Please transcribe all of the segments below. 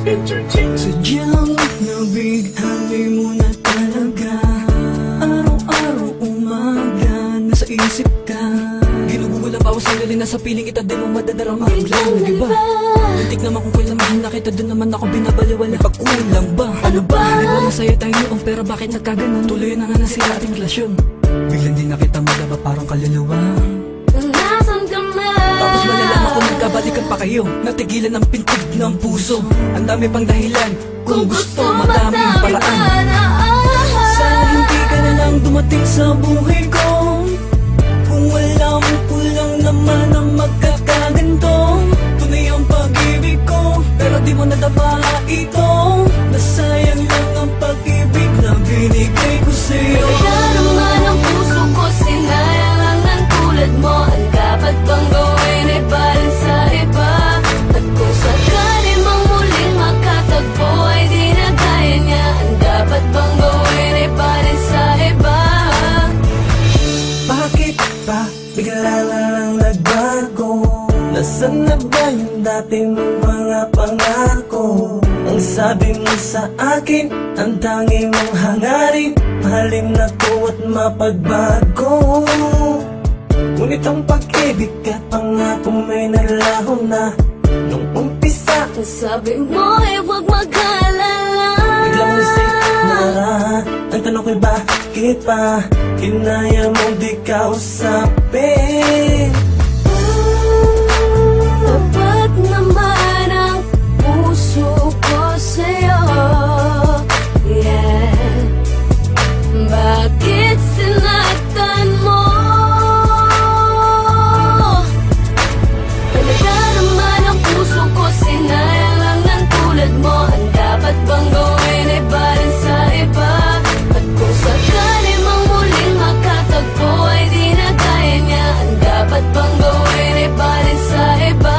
Boss Entertainment. Sadyang nabighani mo na talaga. Araw-araw umaga, nasa isip ka. Ginugugol ang bawas sa'yo, nasa piling kita, di mo madadarama. Biglang nag-iba, muntik naman kung kailan mahal na kita, doon naman ako binabaliwala. May pagkulang ba? Ano ba? Di ba masaya tayo noon, pero bakit nagkaganon? Tuloy na nga nasira ating relasyon. Biglang di na kita madaba, parang kaluluwa. Nasaan ka na? Tapos malalaman ko nagkabalikan pa kayo, natigilan ang pintig ng puso. Ang dami pang dahilan, kung gusto madaming paraan. Sana hindi ka na lang dumating sa buhay ko. Kung alam ko lang naman ang magkakaganto. Tunay ang pag-ibig ko, pero di mo nadama ito. Nasayang lang ang pag-ibig na binigay ko sa'yo. Kaya naman ang puso ko, sinayang lang ang tulad mo. Ang dapat bang gawin ay barin sa iba? At kung sakali mang muling makatagpo ay di na kaya niya. Ang dapat bang gawin ay barin sa iba? Bakit ba bigla na lang nagbago? Nasaan na ba yung dating mga pangako? Ang sabi mo sa akin, ang tangi mong hangarin, mahalin ako at mapagbago. Ngunit ang pag-ibig at pangako may nalaho na nung umpisa. Ang sabi mo ay huwag mag-alala. Biglang isip na ang tanong ko'y bakit pa kinaya mong di kausapin? Tapat naman ang puso ko sa'yo, yeah. Bakit sinaktan mo? Talaga naman ang puso ko, sinayang lang ng tulad mo. Ang dapat bang gawin ay barin sa iba? At kung sakali mang muling makatagpo ay di na kaya niya. Ang dapat bang gawin ay barin sa iba?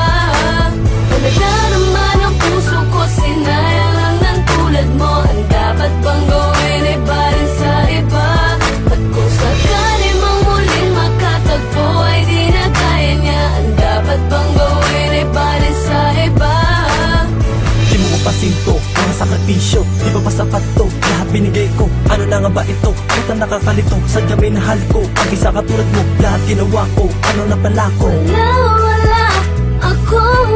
Talaga naman ang puso ko, sinayang lang ng tulad mo. Ang dapat bang gawin ay barin sa iba? At kung sakali mang muling makatagpo ay di na kaya niya. Ang dapat bang gawin ay barin sa iba? Di mo ko pasinto, mga sakripisyo, di ba ba sapat to? Lahat binigay ko, ano na nga ba ito? Ba't ang nakakalito, sadya may nahal ko. Ang isa katulad mo, lahat ginawa ko, ano na pala ko? Wala akong